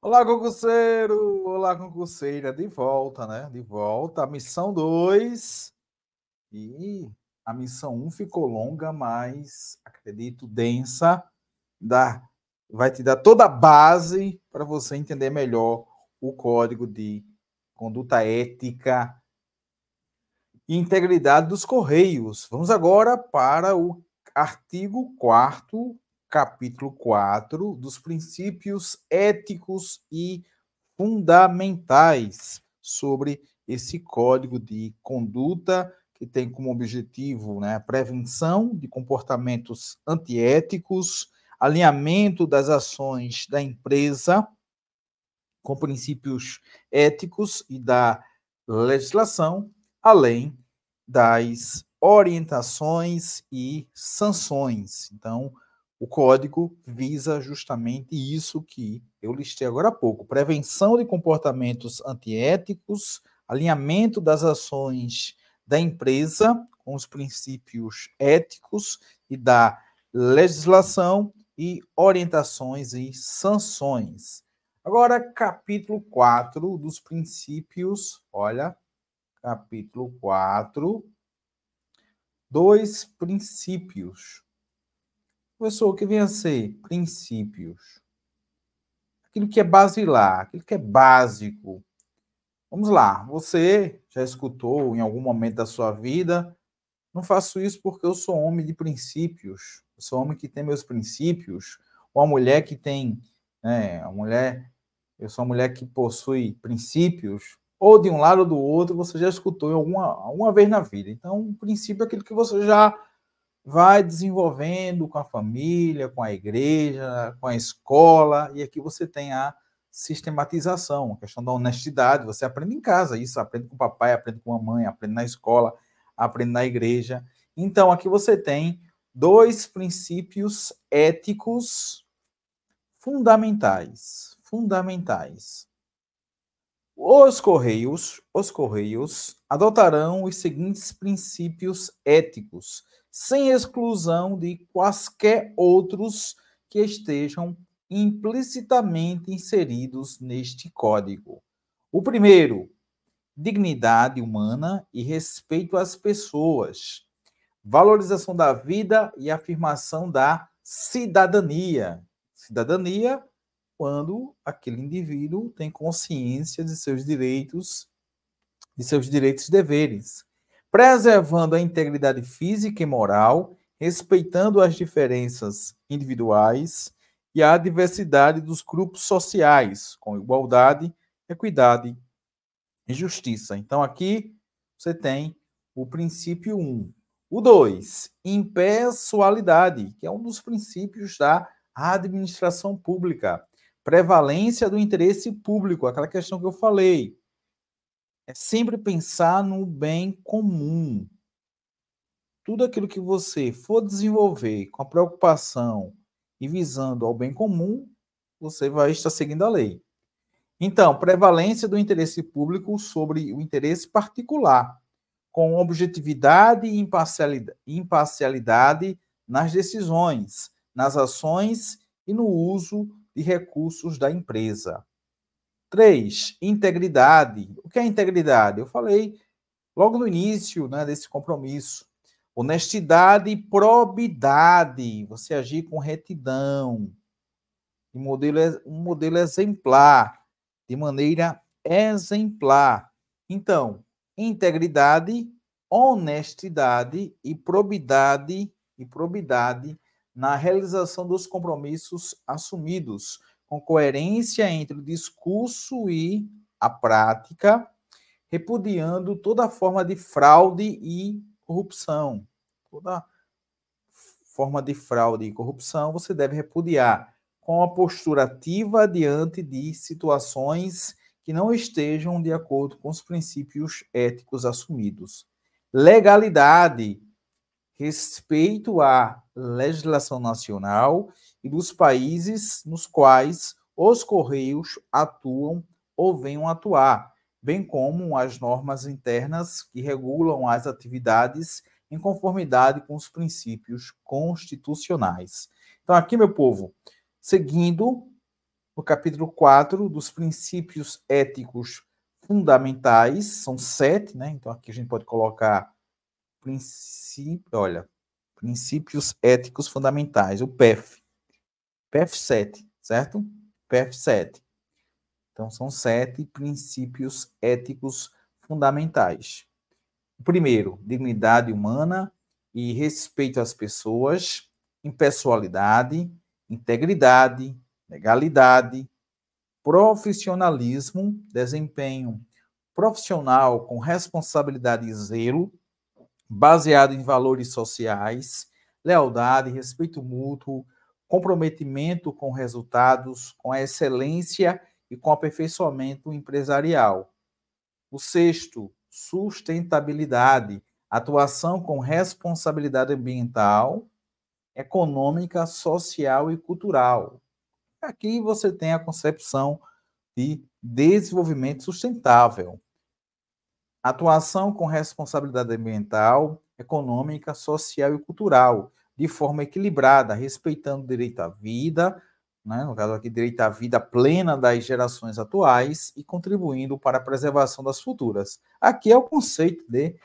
Olá, concurseiro! Olá, concurseira! De volta, né? De volta. A missão 2 e a missão um ficou longa, mas acredito densa. Dá, vai te dar toda a base para você entender melhor o código de conduta ética e integridade dos Correios. Vamos agora para o artigo 4º, capítulo 4, dos princípios éticos e fundamentais sobre esse código de conduta que tem como objetivo, né, a prevenção de comportamentos antiéticos, alinhamento das ações da empresa com princípios éticos e da legislação, além das orientações e sanções. Então, o código visa justamente isso que eu listei agora há pouco: prevenção de comportamentos antiéticos, alinhamento das ações da empresa com os princípios éticos e da legislação e orientações e sanções. Agora, capítulo 4 dos princípios, olha, capítulo 4, dois princípios. Professor, o que vem a ser princípios? Aquilo que é basilar, aquilo que é básico. Vamos lá, você já escutou em algum momento da sua vida: não faço isso porque eu sou homem de princípios, eu sou homem que tem meus princípios, ou a mulher que tem, eu sou uma mulher que possui princípios, ou de um lado ou do outro, você já escutou em alguma vez na vida. Então, o princípio é aquilo que você já vai desenvolvendo com a família, com a igreja, com a escola, e aqui você tem a sistematização, a questão da honestidade. Você aprende em casa isso, aprende com o papai, aprende com a mãe, aprende na escola, aprende na igreja. Então, aqui você tem dois princípios éticos fundamentais. Os Correios adotarão os seguintes princípios éticos, sem exclusão de quaisquer outros que estejam implicitamente inseridos neste código. O primeiro, dignidade humana e respeito às pessoas, valorização da vida e afirmação da cidadania. Cidadania quando aquele indivíduo tem consciência de seus direitos e deveres, preservando a integridade física e moral, respeitando as diferenças individuais e a diversidade dos grupos sociais, com igualdade, equidade e justiça. Então, aqui você tem o princípio 1. O 2, impessoalidade, que é um dos princípios da administração pública. Prevalência do interesse público, aquela questão que eu falei. É sempre pensar no bem comum. Tudo aquilo que você for desenvolver com a preocupação e visando ao bem comum, você vai estar seguindo a lei. Então, prevalência do interesse público sobre o interesse particular, com objetividade e imparcialidade nas decisões, nas ações e no uso de recursos da empresa. 3, integridade. O que é integridade? Eu falei logo no início, né, desse compromisso. Honestidade e probidade. Você agir com retidão. Um modelo exemplar. De maneira exemplar. Então, integridade, honestidade e probidade na realização dos compromissos assumidos, com coerência entre o discurso e a prática, repudiando toda forma de fraude e corrupção. Toda forma de fraude e corrupção você deve repudiar com a postura ativa diante de situações que não estejam de acordo com os princípios éticos assumidos. Legalidade, respeito à legislação nacional e dos países nos quais os Correios atuam ou venham atuar, bem como as normas internas que regulam as atividades em conformidade com os princípios constitucionais. Então, aqui, meu povo, seguindo no capítulo 4 dos princípios éticos fundamentais, são 7, né? Então aqui a gente pode colocar princípios éticos fundamentais, o PEF. PEF 7, certo? PEF 7. Então são 7 princípios éticos fundamentais. O primeiro, dignidade humana e respeito às pessoas, impessoalidade, integridade, legalidade, profissionalismo, desempenho profissional com responsabilidade e zelo, baseado em valores sociais, lealdade, respeito mútuo, comprometimento com resultados, com a excelência e com o aperfeiçoamento empresarial. O sexto, sustentabilidade, atuação com responsabilidade ambiental, econômica, social e cultural. Aqui você tem a concepção de desenvolvimento sustentável. Atuação com responsabilidade ambiental, econômica, social e cultural, de forma equilibrada, respeitando o direito à vida, né, no caso aqui, direito à vida plena das gerações atuais e contribuindo para a preservação das futuras. Aqui é o conceito de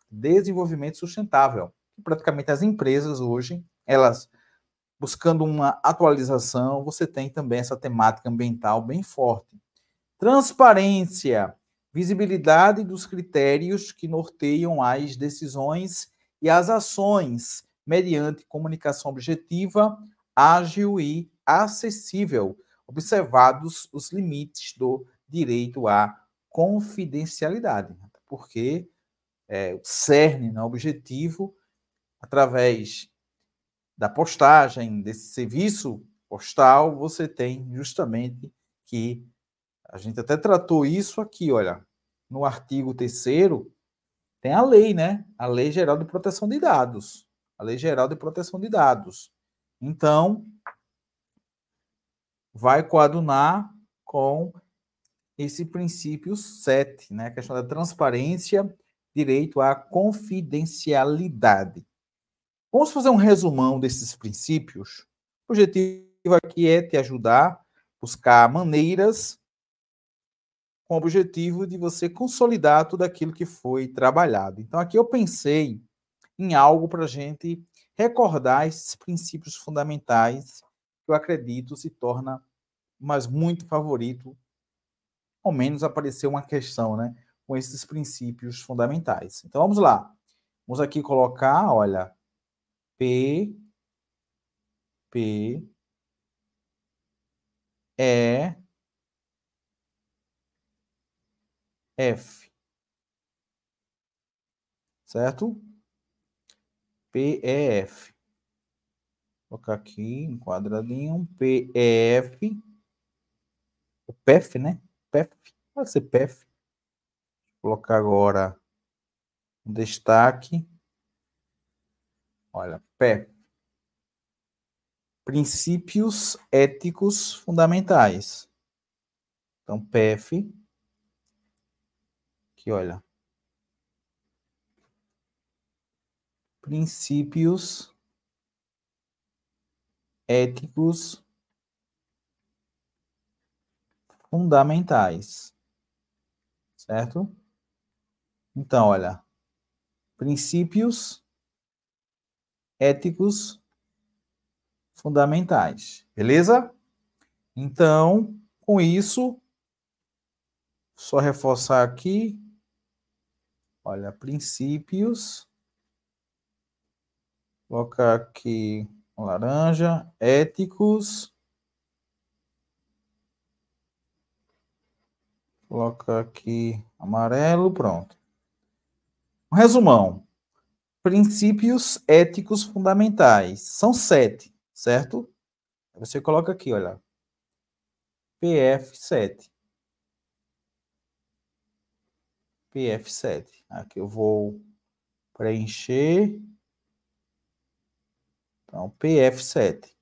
desenvolvimento sustentável. Praticamente as empresas hoje, elas buscando uma atualização, você tem também essa temática ambiental bem forte. Transparência, visibilidade dos critérios que norteiam as decisões e as ações, mediante comunicação objetiva, ágil e acessível, observados os limites do direito à confidencialidade, porque o cerne, o objetivo, através da postagem, desse serviço postal, você tem justamente que a gente até tratou isso aqui, olha, no artigo 3º, tem a lei, né? A Lei Geral de Proteção de Dados. A Lei Geral de Proteção de Dados. Então, vai coadunar com esse princípio 7, né? A questão da transparência, direito à confidencialidade. Vamos fazer um resumão desses princípios. O objetivo aqui é te ajudar a buscar maneiras com o objetivo de você consolidar tudo aquilo que foi trabalhado. Então, aqui eu pensei em algo para a gente recordar esses princípios fundamentais que eu acredito se torna, mas muito favorito, ao menos aparecer uma questão, né, com esses princípios fundamentais. Então, vamos lá. Vamos aqui colocar, olha, P, E, F, certo? PEF. Vou colocar aqui, um quadradinho, PEF, o PEF, né? PEF, pode ser PEF. Vou colocar agora um destaque. Olha, PEF. Princípios éticos fundamentais. Então, PEF, aqui, olha. Princípios éticos fundamentais. Certo? Então, olha. Princípios éticos fundamentais. Beleza? Então, com isso, só reforçar aqui. Olha, princípios. Vou colocar aqui laranja, éticos. Vou colocar aqui amarelo, pronto. Um resumão. Princípios éticos fundamentais. São 7, certo? Você coloca aqui, olha. PF7. PF7. Aqui eu vou preencher. Então, PF7.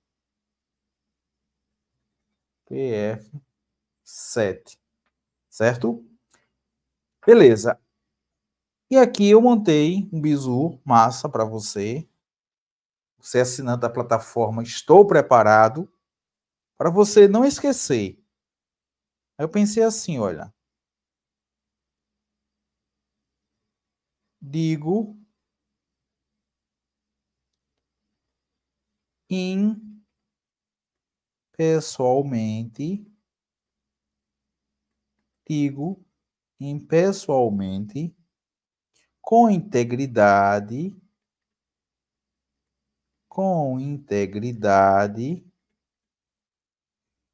PF7. Certo? Beleza. E aqui eu montei um bizu massa para você. Você assinante da plataforma Estou Preparado. para você não esquecer. Aí eu pensei assim, olha. Digo impessoalmente, digo impessoalmente, com integridade,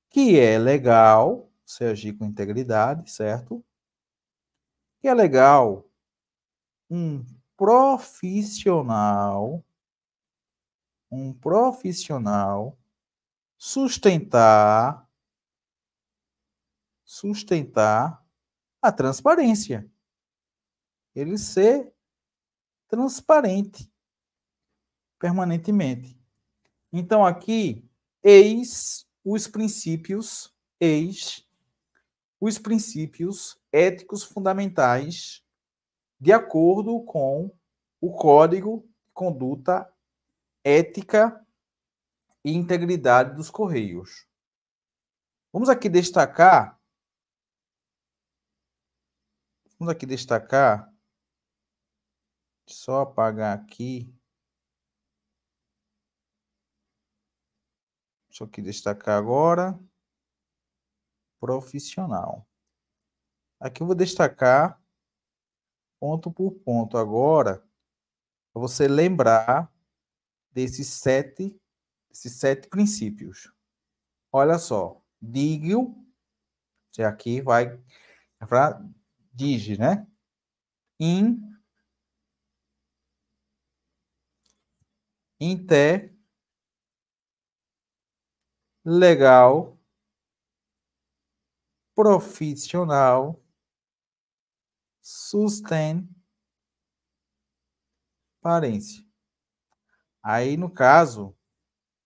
que é legal, você agir com integridade, certo? Que é legal um profissional, sustentar a transparência. Ele ser transparente permanentemente. Então, aqui, eis os princípios éticos fundamentais de acordo com o Código de Conduta Ética e Integridade dos Correios. Vamos aqui destacar, só apagar aqui. Deixa eu aqui destacar agora. Profissional. Aqui eu vou destacar ponto por ponto agora, para você lembrar desses sete princípios. Olha só, digo, você aqui vai para digi, né? Inter legal, profissional, parência. Aí, no caso,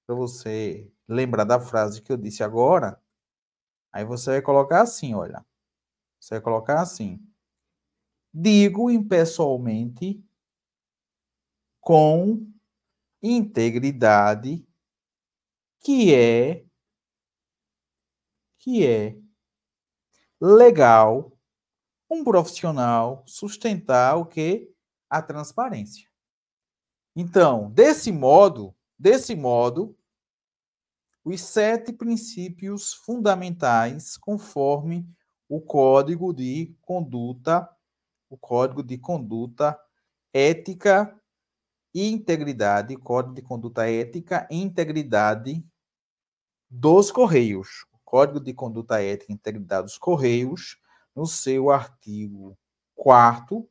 para você lembrar da frase que eu disse agora, aí você vai colocar assim, olha. Você vai colocar assim. Digo impessoalmente, com integridade, que é legal um profissional sustentar o quê? A transparência. Então, desse modo, os 7 princípios fundamentais, conforme o Código de Conduta Ética e Integridade, Código de Conduta Ética e Integridade dos Correios. O Código de Conduta Ética e Integridade dos Correios, no seu artigo 4º,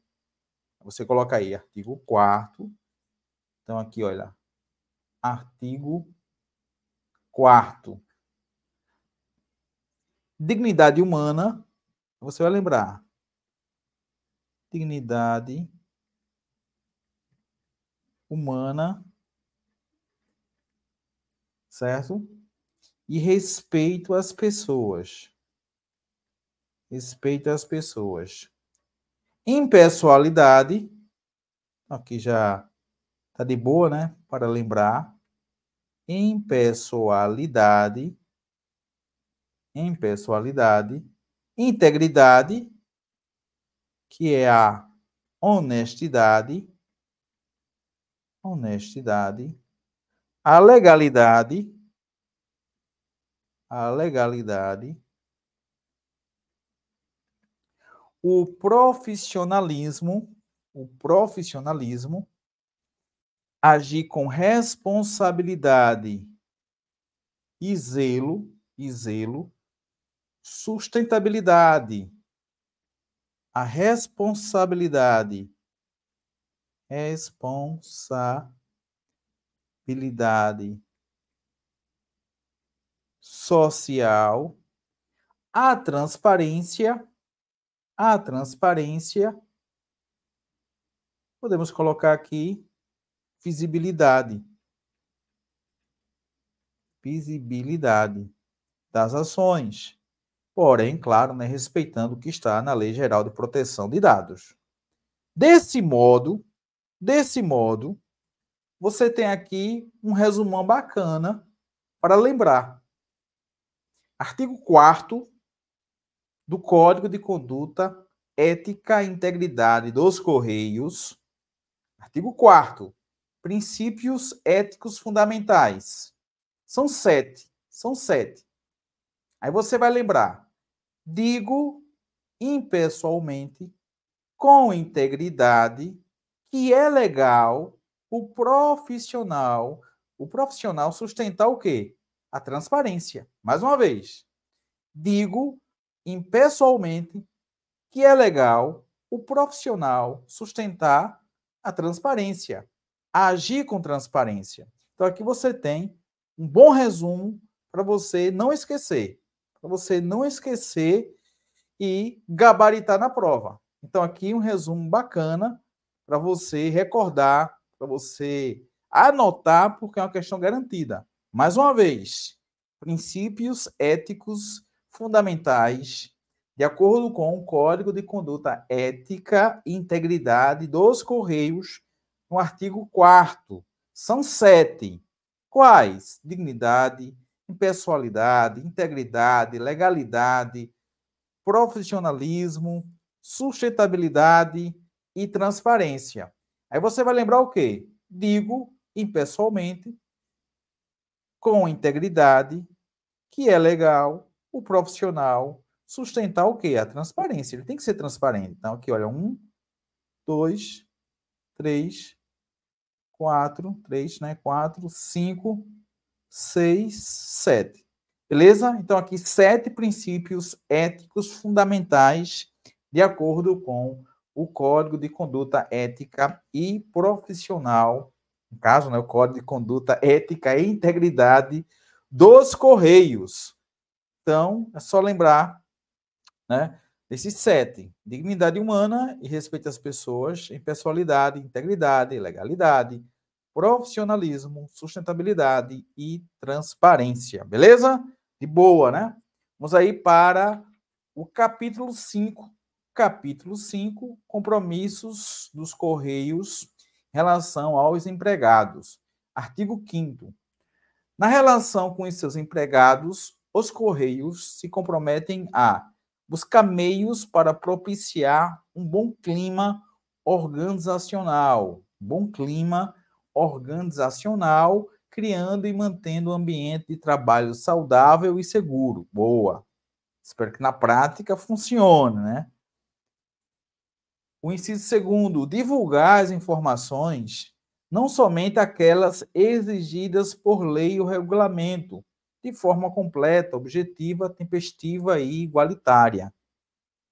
você coloca aí, artigo 4º. Então, aqui, olha, artigo 4º. Dignidade humana, você vai lembrar. Dignidade humana, certo? E respeito às pessoas. Respeito às pessoas. Impessoalidade, aqui já tá de boa, né? Para lembrar. Impessoalidade. Integridade, que é a honestidade. A legalidade. O profissionalismo, agir com responsabilidade e zelo, sustentabilidade, a responsabilidade social, a transparência, podemos colocar aqui visibilidade das ações, porém, claro, né, respeitando o que está na Lei Geral de Proteção de Dados. Desse modo, você tem aqui um resumão bacana para lembrar. Artigo 4º do Código de Conduta Ética e Integridade dos Correios. Artigo 4º. Princípios éticos fundamentais. São 7. São 7. Aí você vai lembrar. Digo impessoalmente, com integridade, que é legal o profissional sustentar o quê? A transparência. Mais uma vez. Digo impessoalmente que é legal o profissional sustentar a transparência, agir com transparência. Então, aqui você tem um bom resumo para você não esquecer. Para você não esquecer e gabaritar na prova. Então, aqui um resumo bacana para você recordar, para você anotar, porque é uma questão garantida. Mais uma vez, princípios éticos fundamentais, de acordo com o Código de Conduta Ética e Integridade dos Correios, no artigo 4º. São 7. Quais? Dignidade, impessoalidade, integridade, legalidade, profissionalismo, sustentabilidade e transparência. Aí você vai lembrar o quê? Digo impessoalmente, com integridade, que é legal o profissional sustentar o quê? A transparência. Ele tem que ser transparente. Então, aqui, olha, 1, 2, 3, 4, 3, né? 4, 5, 6, 7. Beleza? Então, aqui, 7 princípios éticos fundamentais de acordo com o Código de Conduta Ética e Profissional, no caso, né, o Código de Conduta Ética e Integridade dos Correios. Então, é só lembrar, né, desses 7. Dignidade humana e respeito às pessoas, impessoalidade, integridade, legalidade, profissionalismo, sustentabilidade e transparência. Beleza? De boa, né? Vamos aí para o capítulo 5. Capítulo 5, compromissos dos Correios em relação aos empregados. Artigo 5º. Na relação com os seus empregados, os Correios se comprometem a buscar meios para propiciar um bom clima organizacional. Criando e mantendo um ambiente de trabalho saudável e seguro. Boa. Espero que na prática funcione, né? O inciso 2º, divulgar as informações, não somente aquelas exigidas por lei ou regulamento, de forma completa, objetiva, tempestiva e igualitária.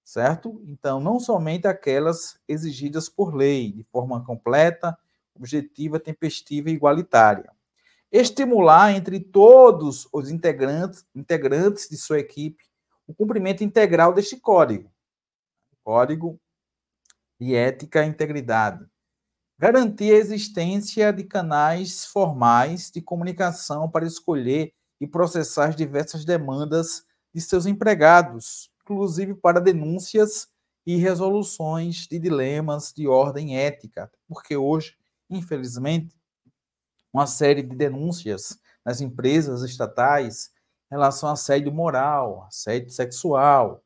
Certo? Então, não somente aquelas exigidas por lei, de forma completa, objetiva, tempestiva e igualitária. Estimular entre todos os integrantes de sua equipe o cumprimento integral deste código. Código de ética e integridade. Garantir a existência de canais formais de comunicação para escolher e processar as diversas demandas de seus empregados, inclusive para denúncias e resoluções de dilemas de ordem ética, porque hoje, infelizmente, uma série de denúncias nas empresas estatais em relação a assédio moral, assédio sexual,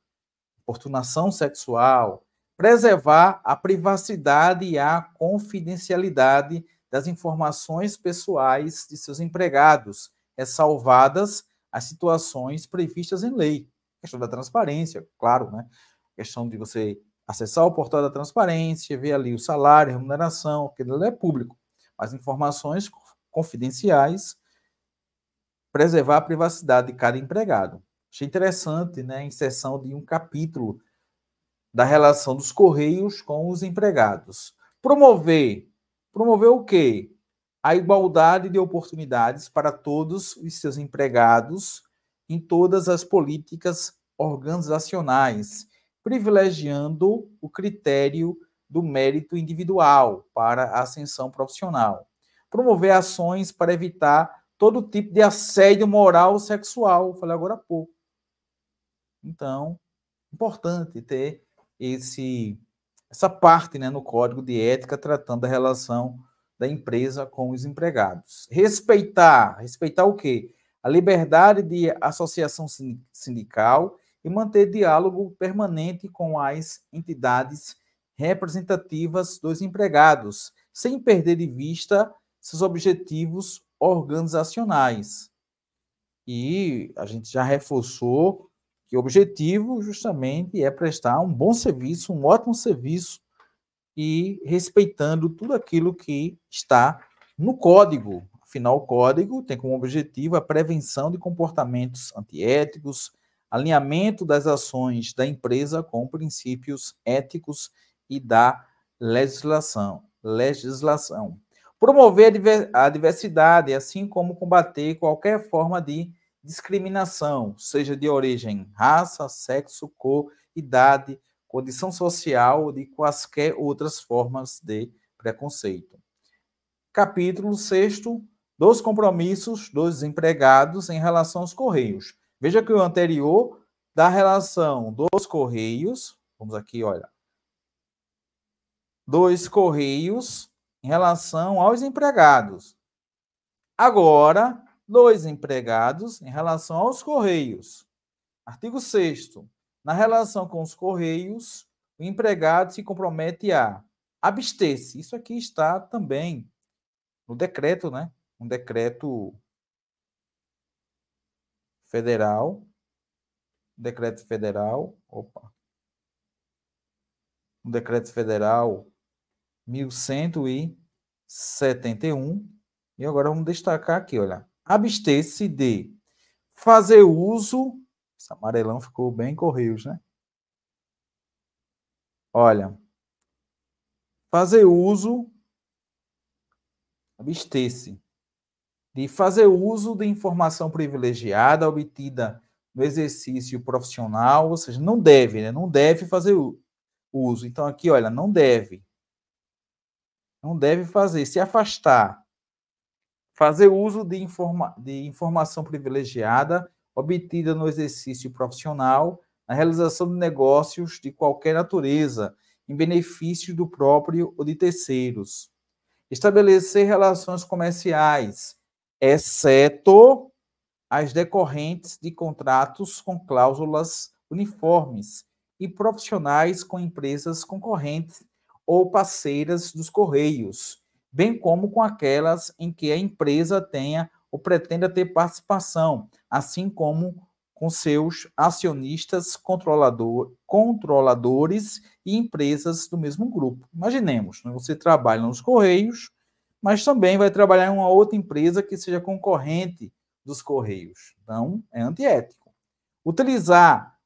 importunação sexual, preservar a privacidade e a confidencialidade das informações pessoais de seus empregados, ressalvadas as situações previstas em lei. A questão da transparência, claro, né? A questão de você acessar o portal da transparência, ver ali o salário, a remuneração, porque ele é público, mas informações confidenciais, preservar a privacidade de cada empregado. Achei interessante, né, a inserção de um capítulo da relação dos Correios com os empregados. Promover o quê? A igualdade de oportunidades para todos os seus empregados em todas as políticas organizacionais, privilegiando o critério do mérito individual para a ascensão profissional. Promover ações para evitar todo tipo de assédio moral ou sexual, falei agora há pouco. Então, importante ter essa parte, né, no Código de Ética tratando da relação da empresa com os empregados. Respeitar o quê? a liberdade de associação sindical e manter diálogo permanente com as entidades representativas dos empregados, sem perder de vista seus objetivos organizacionais. E a gente já reforçou que o objetivo justamente é prestar um bom serviço, um ótimo serviço, e respeitando tudo aquilo que está no código. Afinal, o código tem como objetivo a prevenção de comportamentos antiéticos, alinhamento das ações da empresa com princípios éticos e da legislação. Promover a diversidade, assim como combater qualquer forma de discriminação, seja de origem, raça, sexo, cor, idade, condição social ou de quaisquer outras formas de preconceito. Capítulo 6º, dos compromissos dos empregados em relação aos Correios. Veja que o anterior, da relação dos Correios, vamos aqui, olha, dos Correios em relação aos empregados. Agora, dos empregados em relação aos Correios. Artigo 6º. Na relação com os Correios, o empregado se compromete a abster-se. Isso aqui está também no decreto, né? Um decreto federal. Decreto federal. Um decreto federal 1171. E agora vamos destacar aqui, olha. Abster-se de fazer uso. Esse amarelão ficou bem Correios, né? Olha, fazer uso, abster-se de fazer uso de informação privilegiada obtida no exercício profissional, ou seja, não deve, né? Não deve fazer uso. Então, aqui, olha, não deve. Não deve fazer, se afastar. Fazer uso de informação privilegiada obtida no exercício profissional, na realização de negócios de qualquer natureza, em benefício do próprio ou de terceiros. Estabelecer relações comerciais, exceto as decorrentes de contratos com cláusulas uniformes e profissionais com empresas concorrentes ou parceiras dos Correios, bem como com aquelas em que a empresa tenha ou pretenda ter participação, assim como com seus acionistas, controladores e empresas do mesmo grupo. Imaginemos, né, você trabalha nos Correios, mas também vai trabalhar em uma outra empresa que seja concorrente dos Correios. Então, é antiético. Utilizar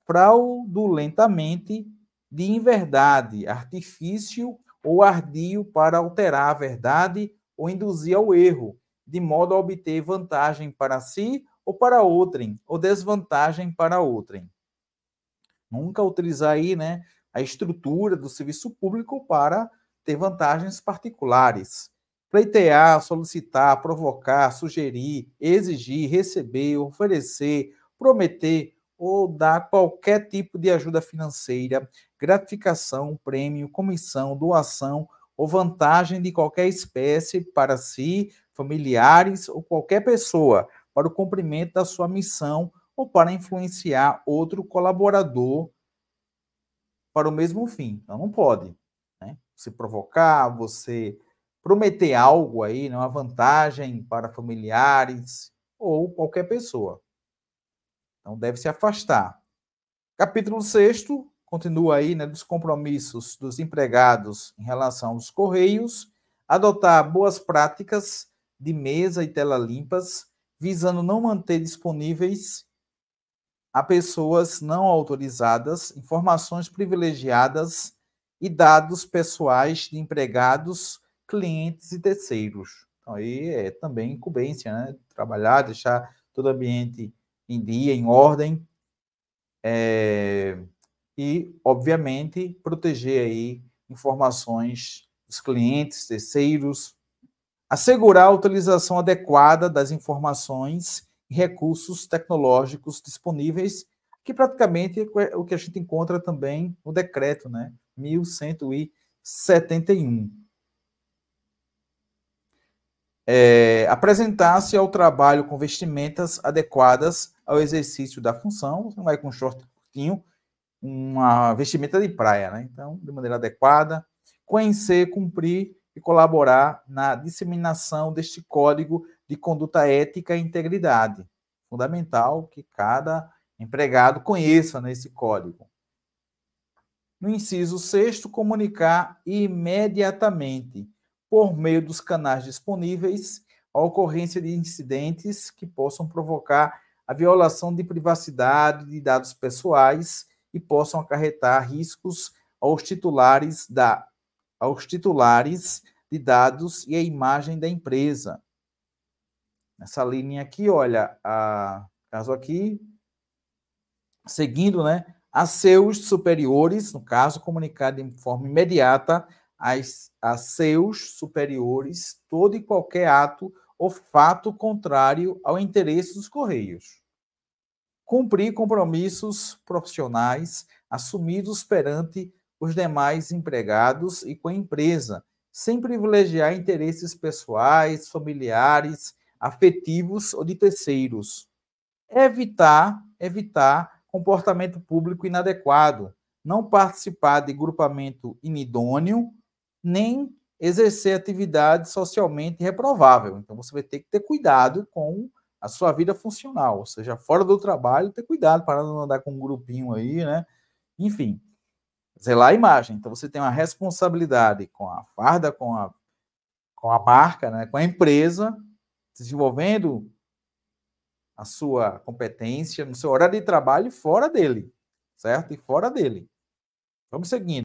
fraudulentamente de inverdade, artifício ou ardil para alterar a verdade ou induzir ao erro, de modo a obter vantagem para si ou para outrem, ou desvantagem para outrem. Nunca utilizar aí, né, a estrutura do serviço público para ter vantagens particulares. Pleitear, solicitar, provocar, sugerir, exigir, receber, oferecer, prometer ou dar qualquer tipo de ajuda financeira, gratificação, prêmio, comissão, doação ou vantagem de qualquer espécie para si, familiares ou qualquer pessoa, para o cumprimento da sua missão ou para influenciar outro colaborador para o mesmo fim. Então, não pode, né? Você provocar, você prometer algo aí, né, uma vantagem para familiares ou qualquer pessoa. Então, deve se afastar. Capítulo 6º, continua aí, né, dos compromissos dos empregados em relação aos Correios, adotar boas práticas de mesa e tela limpas, visando não manter disponíveis a pessoas não autorizadas informações privilegiadas e dados pessoais de empregados, clientes e terceiros. Então, aí é também incumbência, né? Trabalhar, deixar todo o ambiente em dia, em ordem, e, obviamente, proteger aí informações dos clientes, terceiros, assegurar a utilização adequada das informações e recursos tecnológicos disponíveis, que praticamente é o que a gente encontra também no decreto, né, 1171. apresentar-se ao trabalho com vestimentas adequadas ao exercício da função. Você não vai com um short curtinho, uma vestimenta de praia, né? Então, de maneira adequada, conhecer, cumprir e colaborar na disseminação deste código de conduta ética e integridade. Fundamental que cada empregado conheça nesse código. No inciso 6º, comunicar imediatamente, por meio dos canais disponíveis, a ocorrência de incidentes que possam provocar a violação de privacidade de dados pessoais e possam acarretar riscos aos titulares de dados e a imagem da empresa. Nessa linha aqui, olha, caso aqui, seguindo, né, a seus superiores, no caso, comunicar de forma imediata a seus superiores todo e qualquer ato ou fato contrário ao interesse dos Correios. Cumprir compromissos profissionais assumidos perante os demais empregados e com a empresa, sem privilegiar interesses pessoais, familiares, afetivos ou de terceiros. Evitar comportamento público inadequado, não participar de grupamento inidôneo, nem exercer atividade socialmente reprovável. Então, você vai ter que ter cuidado com a sua vida funcional, ou seja, fora do trabalho, ter cuidado para não andar com um grupinho aí, né? Enfim, zelar a imagem. Então, você tem uma responsabilidade com a farda, com a marca, né? Com a empresa, desenvolvendo a sua competência no seu horário de trabalho e fora dele, certo? E fora dele. Vamos seguindo.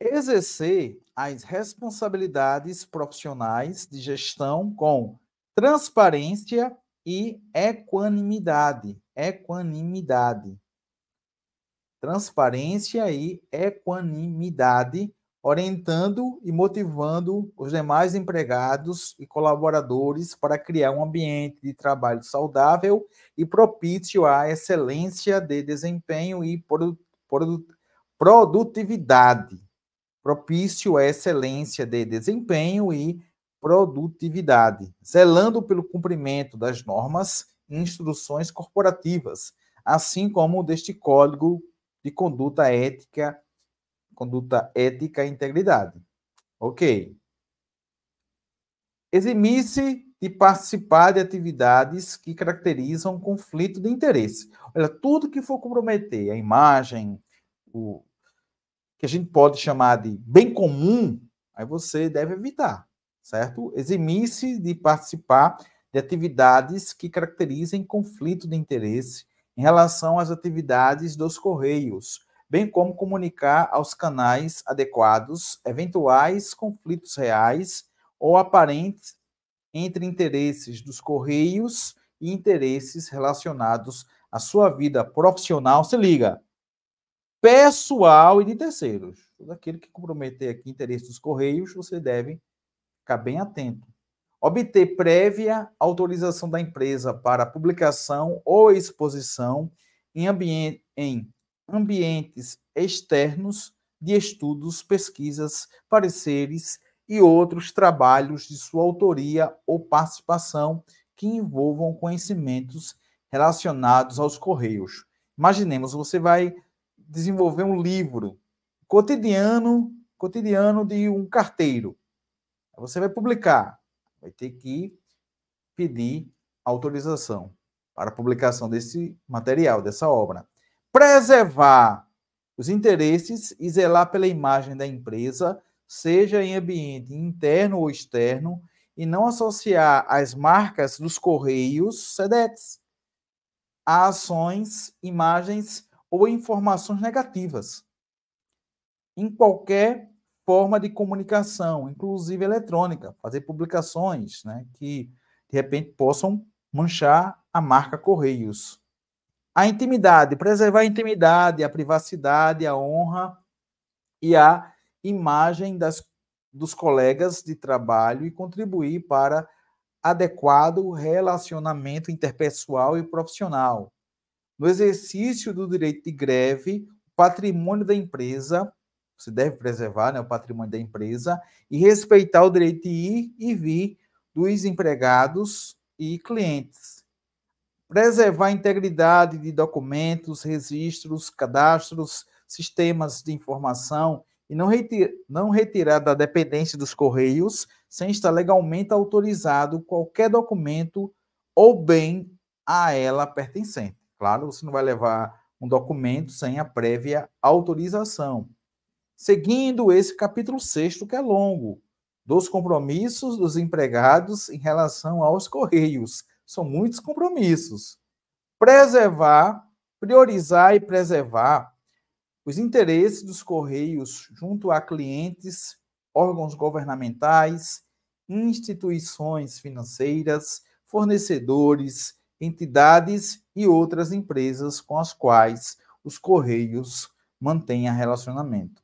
Exercer as responsabilidades profissionais de gestão com transparência e equanimidade. Transparência e equanimidade, orientando e motivando os demais empregados e colaboradores para criar um ambiente de trabalho saudável e propício à excelência de desempenho e produtividade. Propício à excelência de desempenho e produtividade, zelando pelo cumprimento das normas e instruções corporativas, assim como deste código de conduta ética e integridade. Ok. Eximir-se de participar de atividades que caracterizam conflito de interesse. Olha, tudo que for comprometer a imagem, o que a gente pode chamar de bem comum, aí você deve evitar, certo? Eximir-se de participar de atividades que caracterizem conflito de interesse em relação às atividades dos Correios, bem como comunicar aos canais adequados eventuais conflitos reais ou aparentes entre interesses dos Correios e interesses relacionados à sua vida profissional. Se liga, pessoal e de terceiros. Tudo aquilo que comprometer aqui interesse dos Correios, você deve ficar bem atento. Obter prévia autorização da empresa para publicação ou exposição em ambientes externos de estudos, pesquisas, pareceres e outros trabalhos de sua autoria ou participação que envolvam conhecimentos relacionados aos Correios. Imaginemos, você vai desenvolver um livro cotidiano de um carteiro. Você vai publicar, vai ter que pedir autorização para a publicação desse material, dessa obra. Preservar os interesses e zelar pela imagem da empresa, seja em ambiente interno ou externo, e não associar as marcas dos Correios, SEDEX, a ações, imagens ou informações negativas em qualquer forma de comunicação, inclusive eletrônica, fazer publicações, né, que de repente possam manchar a marca Correios. A intimidade, preservar a intimidade, a privacidade, a honra e a imagem dos colegas de trabalho e contribuir para adequado relacionamento interpessoal e profissional. no exercício do direito de greve, o patrimônio da empresa, você deve preservar, né, o patrimônio da empresa, e respeitar o direito de ir e vir dos empregados e clientes. Preservar a integridade de documentos, registros, cadastros, sistemas de informação e não retirar da dependência dos Correios, sem estar legalmente autorizado, qualquer documento ou bem a ela pertencente. Claro, você não vai levar um documento sem a prévia autorização. Seguindo esse capítulo 6º, que é longo, dos compromissos dos empregados em relação aos Correios. São muitos compromissos. Preservar, priorizar e preservar os interesses dos Correios junto a clientes, órgãos governamentais, instituições financeiras, fornecedores, entidades e outras empresas com as quais os Correios mantêm relacionamento.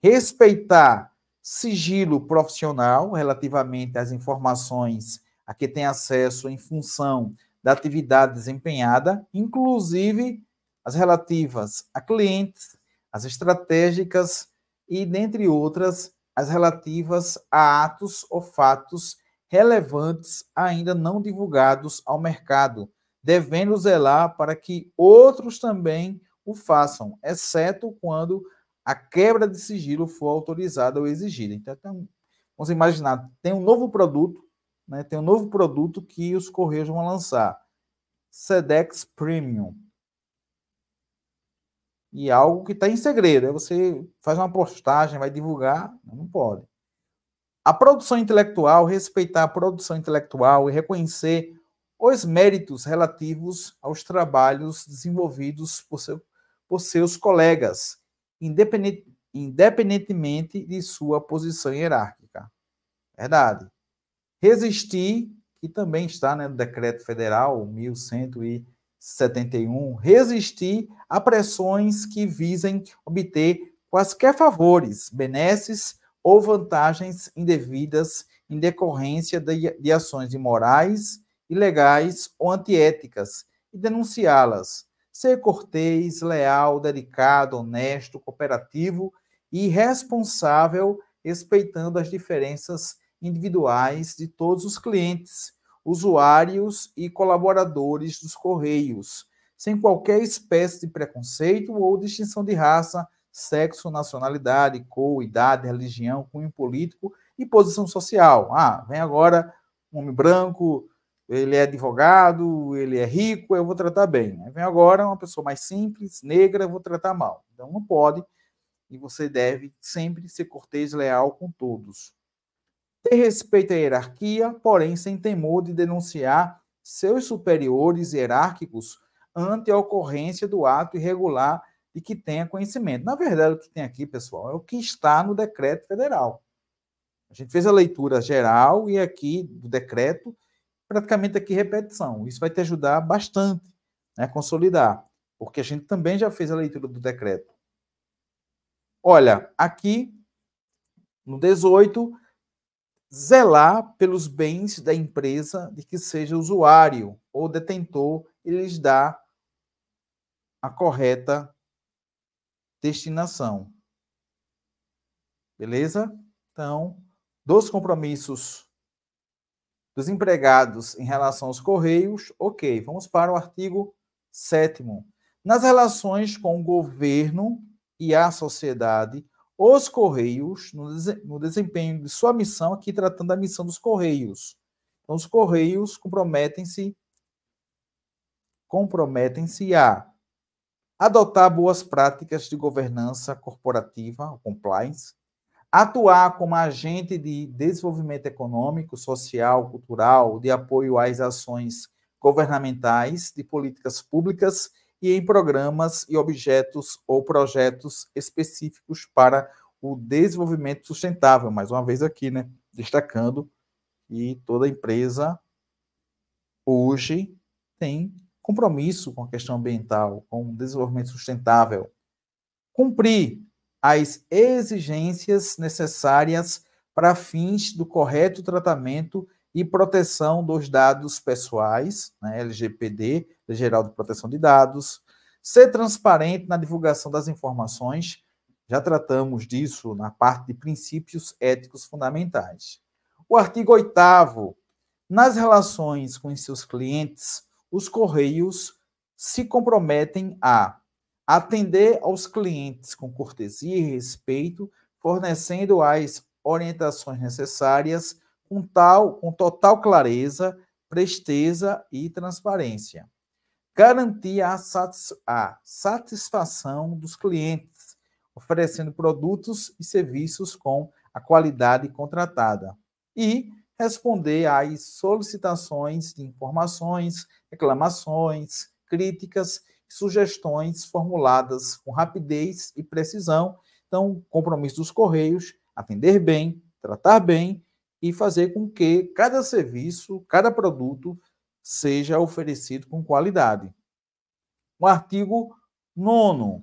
Respeitar sigilo profissional relativamente às informações a que tem acesso em função da atividade desempenhada, inclusive as relativas a clientes, as estratégicas e, dentre outras, as relativas a atos ou fatos relevantes ainda não divulgados ao mercado, devendo zelar para que outros também o façam, exceto quando a quebra de sigilo for autorizada ou exigida. Então, vamos imaginar, tem um novo produto, né? Tem um novo produto que os Correios vão lançar, Sedex Premium. E algo que está em segredo. Aí você faz uma postagem, vai divulgar, não pode. A produção intelectual, respeitar a produção intelectual e reconhecer os méritos relativos aos trabalhos desenvolvidos por seus colegas, independentemente de sua posição hierárquica. Verdade. Resistir, que também está, né, no Decreto Federal 1171, resistir a pressões que visem obter quaisquer favores, benesses ou vantagens indevidas em decorrência de ações imorais, ilegais ou antiéticas e denunciá-las. Ser cortês, leal, dedicado, honesto, cooperativo e responsável, respeitando as diferenças individuais de todos os clientes, usuários e colaboradores dos Correios, sem qualquer espécie de preconceito ou distinção de raça, sexo, nacionalidade, cor, idade, religião, cunho político e posição social. Vem agora um homem branco, ele é advogado, ele é rico, eu vou tratar bem. Vem agora uma pessoa mais simples, negra, eu vou tratar mal. Então não pode, e você deve sempre ser cortês e leal com todos. Ter respeito à hierarquia, porém sem temor de denunciar seus superiores hierárquicos ante a ocorrência do ato irregular de que tenha conhecimento. Na verdade, o que tem aqui, pessoal, é o que está no decreto federal. A gente fez a leitura geral e aqui do decreto, praticamente aqui repetição. Isso vai te ajudar bastante, né, a consolidar, porque a gente também já fez a leitura do decreto. Olha, aqui no 18, zelar pelos bens da empresa de que seja usuário ou detentor e lhes dar a correta destinação. Beleza? Então, dos compromissos dos empregados em relação aos Correios, ok. Vamos para o artigo 7º. Nas relações com o governo e a sociedade, os Correios, no desempenho de sua missão, aqui tratando da missão dos Correios. Então, os Correios comprometem-se a adotar boas práticas de governança corporativa, compliance, atuar como agente de desenvolvimento econômico, social, cultural, de apoio às ações governamentais, de políticas públicas e em programas e objetos ou projetos específicos para o desenvolvimento sustentável. Mais uma vez aqui, né, destacando que toda empresa hoje tem compromisso com a questão ambiental, com o desenvolvimento sustentável. Cumprir as exigências necessárias para fins do correto tratamento e proteção dos dados pessoais, né, LGPD, Lei Geral de Proteção de Dados, Ser transparente na divulgação das informações. Já tratamos disso na parte de princípios éticos fundamentais. O artigo 8º. Nas relações com os seus clientes, os Correios se comprometem a atender aos clientes com cortesia e respeito, fornecendo as orientações necessárias com total clareza, presteza e transparência. Garantir a satisfação dos clientes, oferecendo produtos e serviços com a qualidade contratada. E responder às solicitações de informações, reclamações, críticas e sugestões formuladas com rapidez e precisão. Então, o compromisso dos Correios, atender bem, tratar bem e fazer com que cada serviço, cada produto seja oferecido com qualidade. O artigo 9º.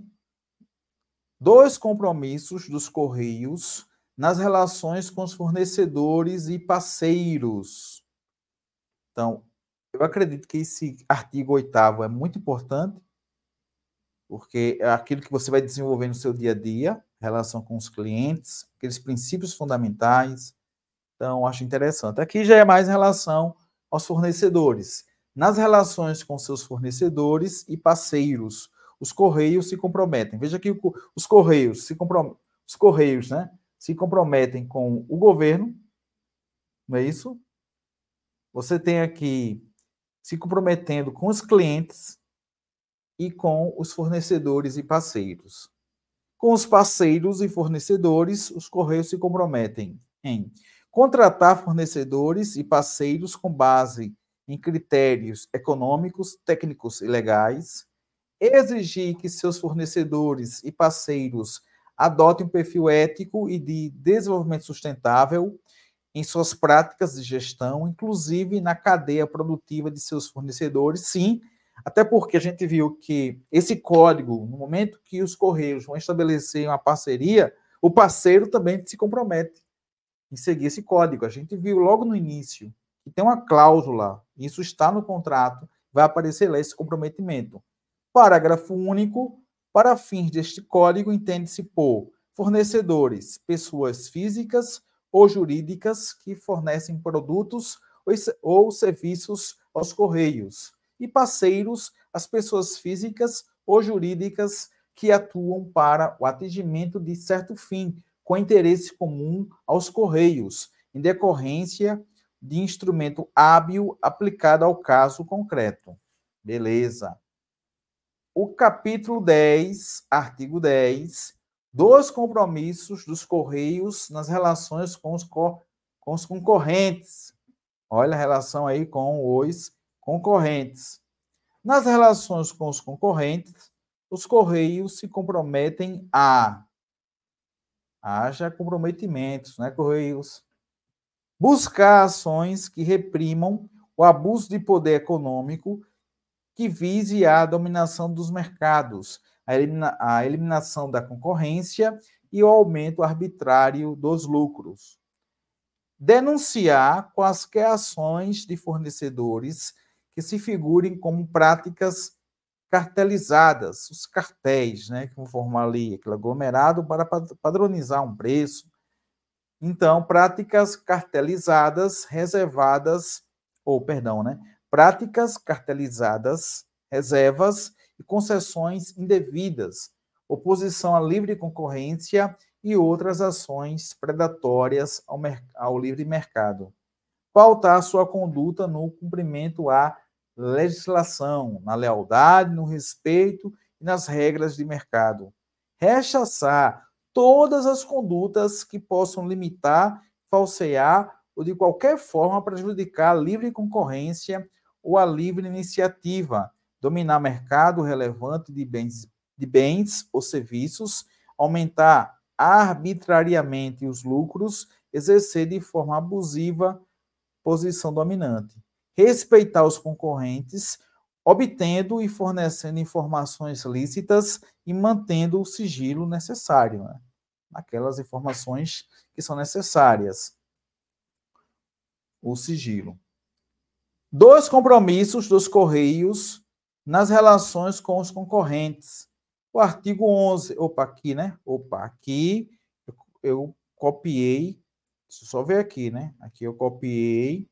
2 compromissos dos Correios nas relações com os fornecedores e parceiros. Então, eu acredito que esse artigo 8º é muito importante, porque é aquilo que você vai desenvolver no seu dia a dia, relação com os clientes, aqueles princípios fundamentais. Então, acho interessante. Aqui já é mais em relação aos fornecedores. Nas relações com seus fornecedores e parceiros, os Correios se comprometem. Veja que os Correios se comprometem com o governo, não é isso? Você tem aqui se comprometendo com os clientes e com os fornecedores e parceiros. Com os parceiros e fornecedores, os Correios se comprometem em contratar fornecedores e parceiros com base em critérios econômicos, técnicos e legais, exigir que seus fornecedores e parceiros adotem um perfil ético e de desenvolvimento sustentável em suas práticas de gestão, inclusive na cadeia produtiva de seus fornecedores, sim, até porque a gente viu que esse código, no momento que os Correios vão estabelecer uma parceria, o parceiro também se compromete em seguir esse código. A gente viu logo no início que tem uma cláusula, isso está no contrato, vai aparecer lá esse comprometimento. Parágrafo único. Para fins deste código, entende-se por fornecedores, pessoas físicas ou jurídicas que fornecem produtos ou serviços aos Correios, e parceiros, as pessoas físicas ou jurídicas que atuam para o atingimento de certo fim, com interesse comum aos Correios, em decorrência de instrumento hábil aplicado ao caso concreto. Beleza. O capítulo 10, artigo 10, 2 compromissos dos Correios nas relações com os concorrentes. Olha a relação aí com os concorrentes. Nas relações com os concorrentes, os Correios se comprometem a... Haja comprometimentos, né, Correios? Buscar ações que reprimam o abuso de poder econômico que vise a dominação dos mercados, a eliminação da concorrência e o aumento arbitrário dos lucros. Denunciar quaisquer ações de fornecedores que se figurem como práticas cartelizadas, os cartéis, né, que vão formar ali aquele aglomerado para padronizar um preço. Então, práticas cartelizadas práticas cartelizadas, reservas e concessões indevidas, oposição à livre concorrência e outras ações predatórias ao livre mercado. Pautar sua conduta no cumprimento à legislação, na lealdade, no respeito e nas regras de mercado. Rechaçar todas as condutas que possam limitar, falsear ou de qualquer forma prejudicar a livre concorrência ou a livre iniciativa, dominar mercado relevante de bens ou serviços, aumentar arbitrariamente os lucros, exercer de forma abusiva posição dominante, respeitar os concorrentes, obtendo e fornecendo informações lícitas e mantendo o sigilo necessário, né? Aquelas informações que são necessárias. O sigilo. 2 compromissos dos Correios nas relações com os concorrentes. O artigo 11, aqui, né? Aqui eu copiei, deixa eu só ver aqui, né? Aqui eu copiei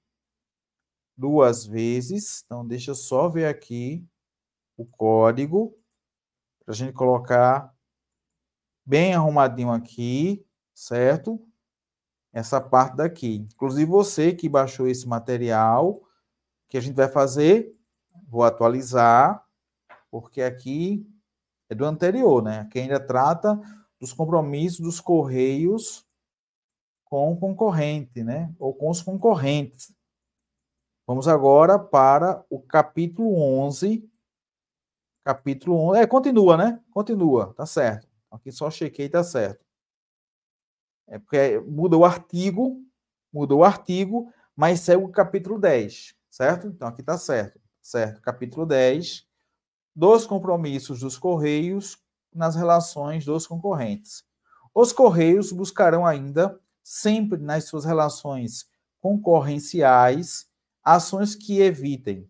2 vezes, então deixa eu só ver aqui o código, para a gente colocar bem arrumadinho aqui, certo? Essa parte daqui. Inclusive você que baixou esse material, o que a gente vai fazer? Vou atualizar, porque aqui é do anterior, né? Aqui ainda trata dos compromissos dos Correios com o concorrente, né? Ou com os concorrentes. Vamos agora para o capítulo 11. Capítulo 11. Continua, né? Continua, tá certo. Aqui só chequei, tá certo. É porque muda o artigo, mas segue o capítulo 10, certo? Então aqui tá certo. Certo, capítulo 10, dos compromissos dos Correios nas relações dos concorrentes. Os Correios buscarão ainda, sempre nas suas relações concorrenciais, ações que evitem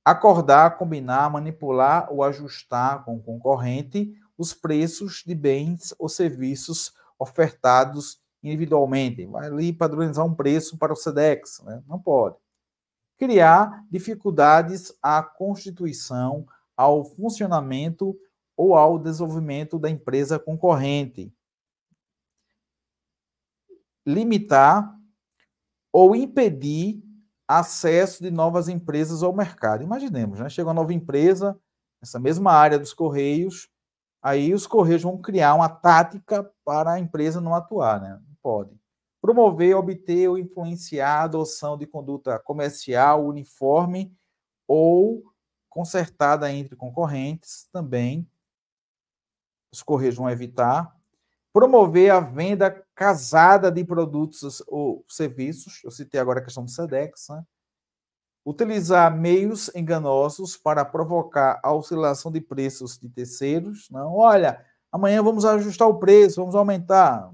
acordar, combinar, manipular ou ajustar com o concorrente os preços de bens ou serviços ofertados individualmente. Vai ali padronizar um preço para o SEDEX, né? Não pode. Criar dificuldades à constituição, ao funcionamento ou ao desenvolvimento da empresa concorrente. Limitar ou impedir acesso de novas empresas ao mercado. Imaginemos, né? Chega uma nova empresa, nessa mesma área dos Correios, aí os Correios vão criar uma tática para a empresa não atuar, né? Não pode. Promover, obter ou influenciar a adoção de conduta comercial uniforme ou concertada entre concorrentes, também os Correios vão evitar. Promover a venda casada de produtos ou serviços, eu citei agora a questão do SEDEX, né? Utilizar meios enganosos para provocar a oscilação de preços de terceiros. Não, olha, amanhã vamos ajustar o preço, vamos aumentar.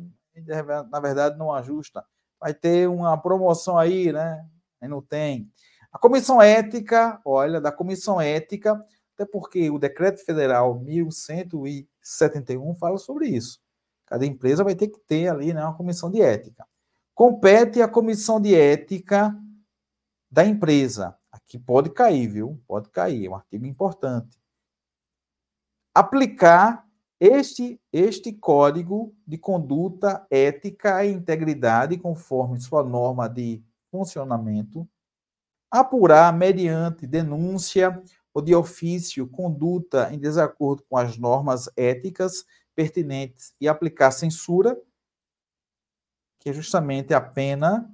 Na verdade, não ajusta. Vai ter uma promoção aí, né? Aí não tem. A comissão ética, olha, da comissão ética, até porque o Decreto Federal 1171 fala sobre isso. Cada empresa vai ter que ter ali, né, uma comissão de ética. Compete à comissão de ética da empresa. Aqui pode cair, viu? Pode cair, é um artigo importante. Aplicar este código de conduta ética e integridade conforme sua norma de funcionamento, apurar mediante denúncia ou de ofício conduta em desacordo com as normas éticas pertinentes e aplicar censura, que é justamente a pena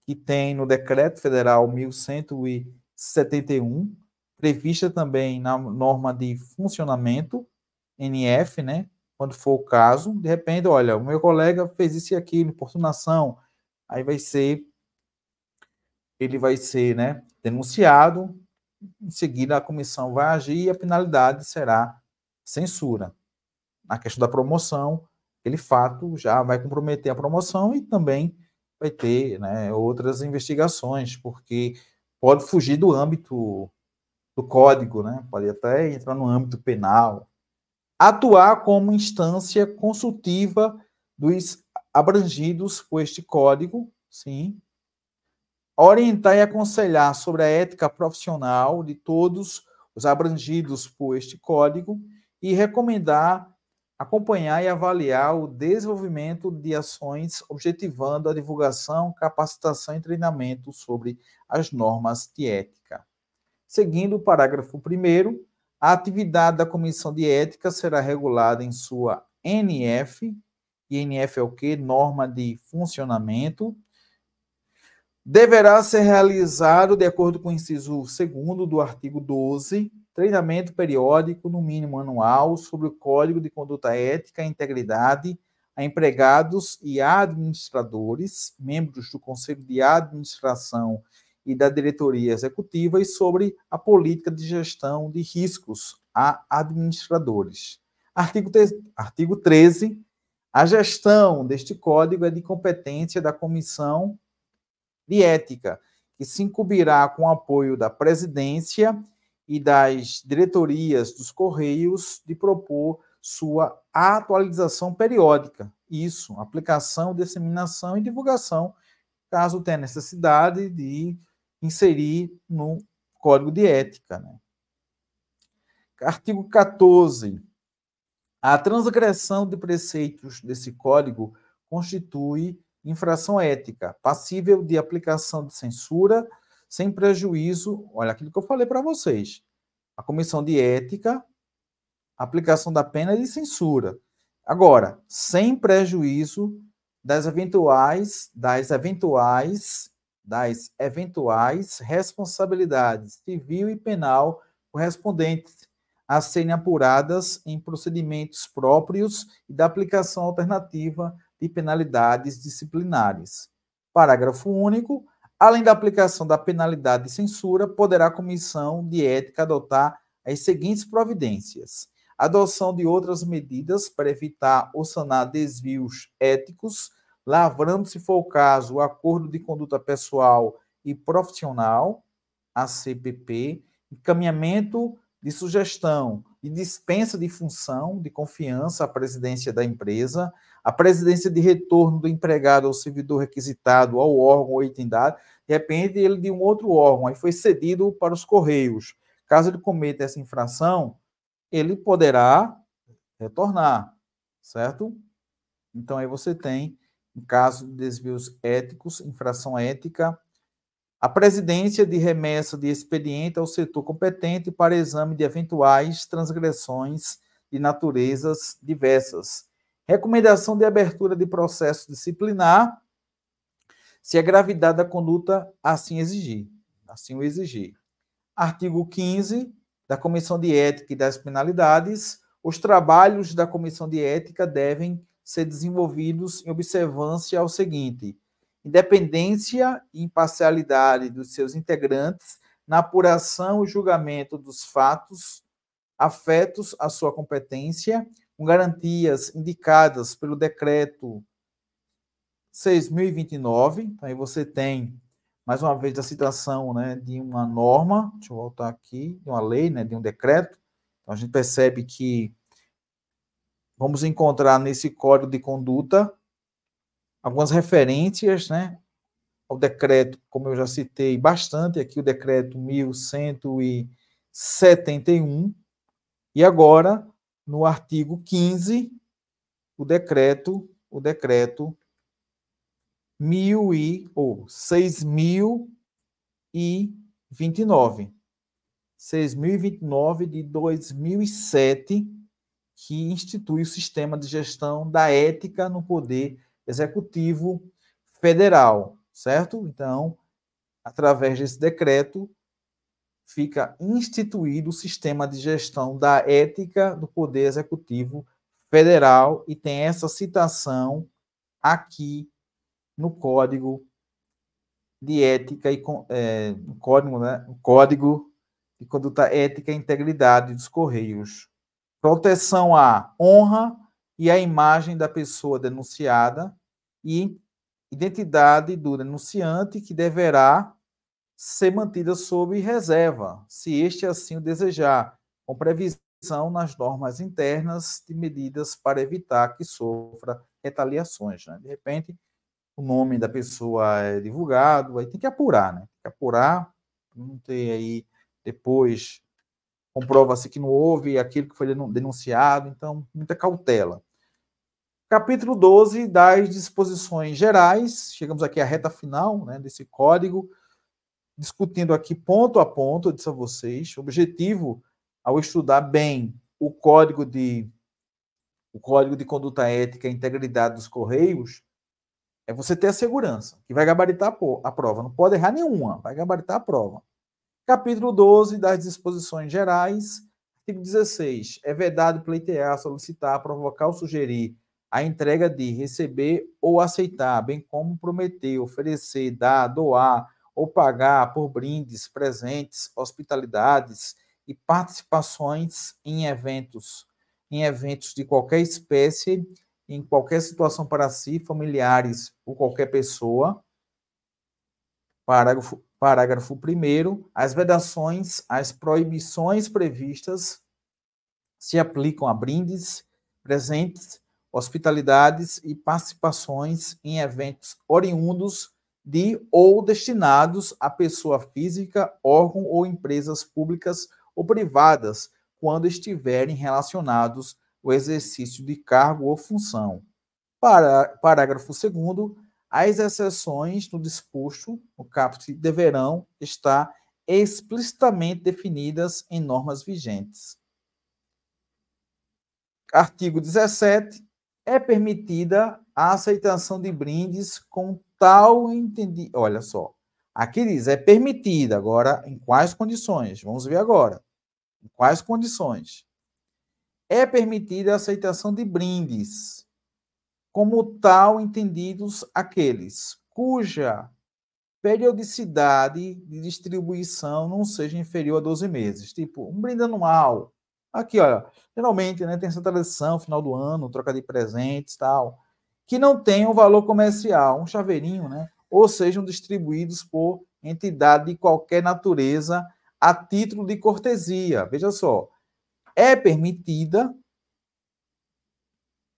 que tem no Decreto Federal 1171, prevista também na norma de funcionamento, NF, né? Quando for o caso, de repente, olha, o meu colega fez isso e aquilo, importunação, aí ele vai ser, né, denunciado, em seguida a comissão vai agir e a penalidade será censura. Na questão da promoção, aquele fato já vai comprometer a promoção e também vai ter, né, outras investigações, porque pode fugir do âmbito do código, né? Pode até entrar no âmbito penal. Atuar como instância consultiva dos abrangidos por este código, sim. Orientar e aconselhar sobre a ética profissional de todos os abrangidos por este código e recomendar, acompanhar e avaliar o desenvolvimento de ações objetivando a divulgação, capacitação e treinamento sobre as normas de ética. Seguindo o parágrafo 1º, a atividade da Comissão de Ética será regulada em sua NF, e NF é o quê? Norma de funcionamento. Deverá ser realizado, de acordo com o inciso 2º do artigo 12, treinamento periódico, no mínimo anual, sobre o Código de Conduta Ética e Integridade a empregados e administradores, membros do Conselho de Administração e da Diretoria Executiva, e sobre a política de gestão de riscos a administradores. Artigo 13. A gestão deste código é de competência da Comissão de Ética, que se incumbirá com o apoio da Presidência e das diretorias dos Correios de propor sua atualização periódica. Isso, aplicação, disseminação e divulgação, caso tenha necessidade de inserir no Código de Ética. Né? Artigo 14. A transgressão de preceitos desse Código constitui infração ética, passível de aplicação de censura, sem prejuízo, olha aquilo que eu falei para vocês, a Comissão de Ética, aplicação da pena de censura. Agora, sem prejuízo das eventuais responsabilidades civil e penal correspondentes a serem apuradas em procedimentos próprios e da aplicação alternativa de penalidades disciplinares. Parágrafo único. Além da aplicação da penalidade de censura, poderá a Comissão de Ética adotar as seguintes providências: adoção de outras medidas para evitar ou sanar desvios éticos, lavrando, se for o caso, o acordo de conduta pessoal e profissional, ACPP, encaminhamento de sugestão e dispensa de função de confiança à presidência da empresa, a presidência de retorno do empregado ou servidor requisitado ao órgão ou entidade, de repente ele de um outro órgão, aí foi cedido para os Correios. Caso ele cometa essa infração, ele poderá retornar, certo? Então, aí você tem, em caso de desvios éticos, infração ética, a presidência de remessa de expediente ao setor competente para exame de eventuais transgressões de naturezas diversas. Recomendação de abertura de processo disciplinar, se a gravidade da conduta assim o exigir. Artigo 15 da Comissão de Ética e das Penalidades. Os trabalhos da Comissão de Ética devem ser desenvolvidos em observância ao seguinte: independência e imparcialidade dos seus integrantes na apuração e julgamento dos fatos afetos à sua competência, com garantias indicadas pelo Decreto 6.029. Então, aí você tem, mais uma vez, a citação, né, de uma norma, deixa eu voltar aqui, de uma lei, né, de um decreto. Então, a gente percebe que vamos encontrar nesse Código de Conduta algumas referências, né, ao decreto, como eu já citei bastante aqui, o decreto 1171, e agora, no artigo 15, o decreto 6.029 de 2007, que institui o sistema de gestão da ética no Poder Executivo Federal, certo? Então, através desse decreto, fica instituído o sistema de gestão da ética do Poder Executivo Federal e tem essa citação aqui no Código de Ética e Código de Conduta Ética e Integridade dos Correios. Proteção à honra e à imagem da pessoa denunciada e identidade do denunciante, que deverá ser mantida sob reserva, se este assim o desejar, com previsão nas normas internas de medidas para evitar que sofra retaliações. Né? De repente, o nome da pessoa é divulgado, aí tem que apurar, né? Tem que apurar, não ter aí depois comprova-se que não houve aquilo que foi denunciado, então muita cautela. Capítulo 12 das disposições gerais, chegamos aqui à reta final, né, desse código, discutindo aqui ponto a ponto, eu disse a vocês, o objetivo ao estudar bem o Código de Conduta Ética e Integridade dos Correios, é você ter a segurança, que vai gabaritar a prova. Não pode errar nenhuma, vai gabaritar a prova. Capítulo 12 das disposições gerais, artigo 16. É vedado pleitear, solicitar, provocar ou sugerir a entrega de, receber ou aceitar, bem como prometer, oferecer, dar, doar ou pagar por brindes, presentes, hospitalidades e participações em eventos de qualquer espécie, em qualquer situação para si, familiares ou qualquer pessoa, Parágrafo 1º. As vedações, as proibições previstas se aplicam a brindes, presentes, hospitalidades e participações em eventos oriundos de ou destinados a pessoa física, órgão ou empresas públicas ou privadas, quando estiverem relacionados ao exercício de cargo ou função. Parágrafo 2º. As exceções no disposto no caput deverão estar explicitamente definidas em normas vigentes. Artigo 17. É permitida a aceitação de brindes com tal entendido. Olha só. Aqui diz, é permitida. Agora, em quais condições? Vamos ver agora. Em quais condições? É permitida a aceitação de brindes, como tal entendidos aqueles cuja periodicidade de distribuição não seja inferior a 12 meses. Tipo, um brinde anual. Aqui, olha, geralmente, né, tem essa tradição, final do ano, troca de presentes, tal, que não tem um valor comercial, um chaveirinho, né, ou sejam distribuídos por entidade de qualquer natureza a título de cortesia. Veja só, é permitida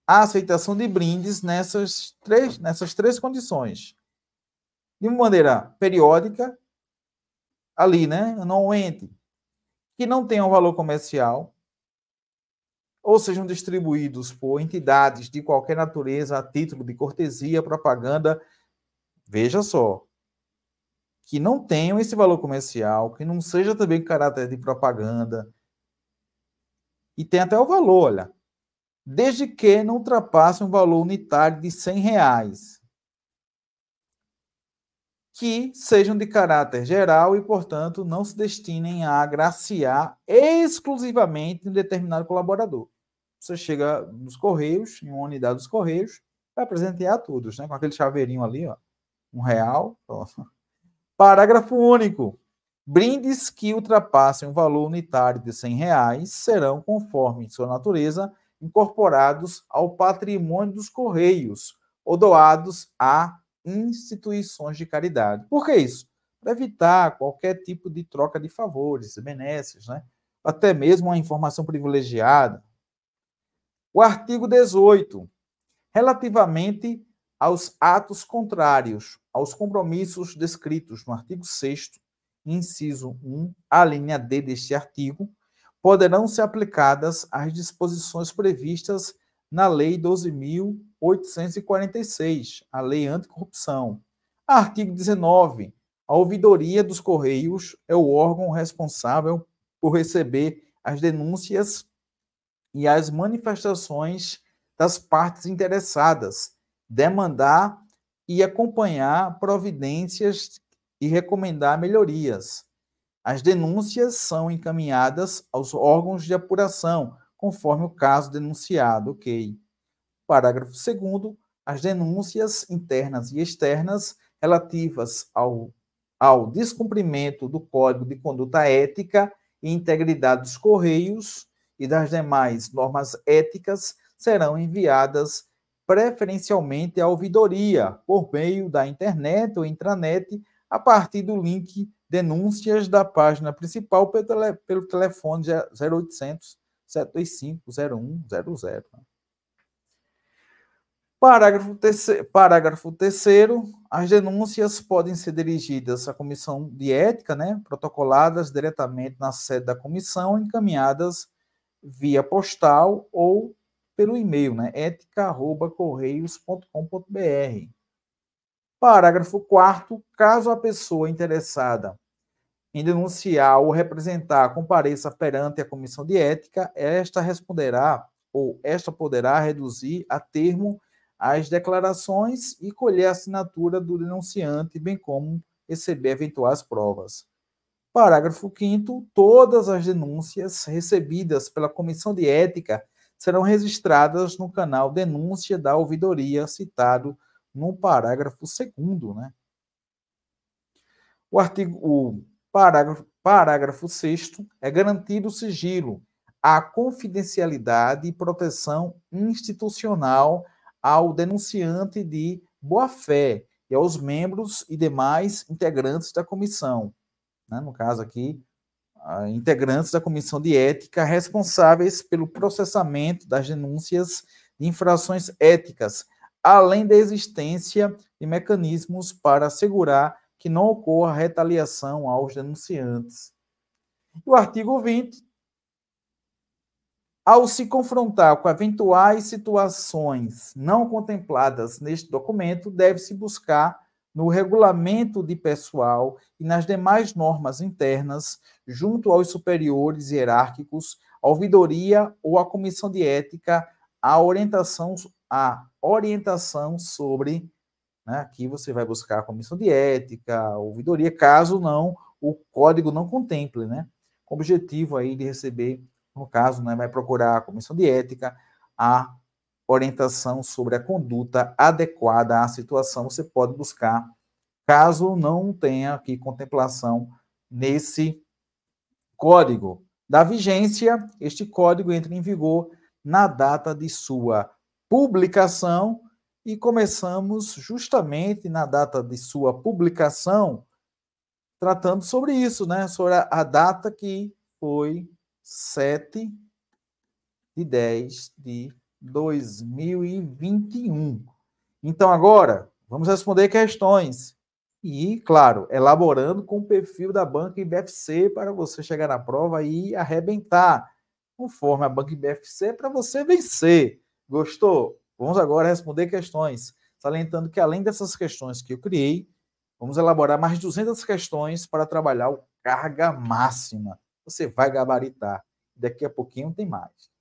a aceitação de brindes nessas três condições. De uma maneira periódica, ali, né, anualmente, que não tenham valor comercial, ou sejam distribuídos por entidades de qualquer natureza a título de cortesia, propaganda, veja só, que não tenham esse valor comercial, que não seja também caráter de propaganda, e tem até o valor, olha, desde que não ultrapasse um valor unitário de R$100, que sejam de caráter geral e, portanto, não se destinem a agraciar exclusivamente um determinado colaborador. Você chega nos Correios, em uma unidade dos Correios, vai presentear a todos, né? Com aquele chaveirinho ali, ó, R$1. Ó. Parágrafo único. Brindes que ultrapassem o valor unitário de R$100 serão, conforme sua natureza, incorporados ao patrimônio dos Correios ou doados a instituições de caridade. Por que isso? Para evitar qualquer tipo de troca de favores, benesses, né? Até mesmo uma informação privilegiada. O artigo 18, relativamente aos atos contrários aos compromissos descritos no artigo 6º, inciso 1, a linha D deste artigo, poderão ser aplicadas as disposições previstas na Lei 12.846, a Lei Anticorrupção. Artigo 19. A ouvidoria dos Correios é o órgão responsável por receber as denúncias e as manifestações das partes interessadas, demandar e acompanhar providências e recomendar melhorias. As denúncias são encaminhadas aos órgãos de apuração, conforme o caso denunciado, ok? Parágrafo 2º. As denúncias internas e externas relativas ao descumprimento do Código de Conduta Ética e Integridade dos Correios e das demais normas éticas serão enviadas preferencialmente à ouvidoria, por meio da internet ou intranet, a partir do link denúncias da página principal pelo telefone 0800 725 0100. Parágrafo 3º. As denúncias podem ser dirigidas à comissão de ética, né, protocoladas diretamente na sede da comissão, encaminhadas via postal ou pelo e-mail, né, ética@correios.com.br. Parágrafo 4º. Caso a pessoa interessada em denunciar ou representar compareça perante a comissão de ética, esta poderá reduzir a termo as declarações e colher a assinatura do denunciante, bem como receber eventuais provas. Parágrafo 5º. Todas as denúncias recebidas pela comissão de ética serão registradas no canal denúncia da ouvidoria citado no parágrafo 2º, né? O parágrafo 6º é garantido o sigilo, a confidencialidade e proteção institucional ao denunciante de boa-fé e aos membros e demais integrantes da comissão, né? No caso aqui, integrantes da comissão de ética responsáveis pelo processamento das denúncias de infrações éticas, além da existência de mecanismos para assegurar que não ocorra retaliação aos denunciantes. E o artigo 20, ao se confrontar com eventuais situações não contempladas neste documento, deve-se buscar no regulamento de pessoal e nas demais normas internas, junto aos superiores hierárquicos, a ouvidoria ou a comissão de ética, a orientação sobre, né, aqui você vai buscar a comissão de ética, a ouvidoria, caso não, o código não contemple, né, com o objetivo aí de receber, no caso, né, vai procurar a comissão de ética, a orientação sobre a conduta adequada à situação, você pode buscar, caso não tenha aqui contemplação nesse código. Da vigência, este código entra em vigor na data de sua publicação e começamos justamente na data de sua publicação, tratando sobre isso, né? Sobre a data que foi 7/10/2021. Então, agora, vamos responder questões. E, claro, elaborando com o perfil da banca IBFC para você chegar na prova e arrebentar, conforme a banca IBFC, para você vencer. Gostou? Vamos agora responder questões. Salientando que, além dessas questões que eu criei, vamos elaborar mais 200 questões para trabalhar o carga máxima. Você vai gabaritar. Daqui a pouquinho tem mais.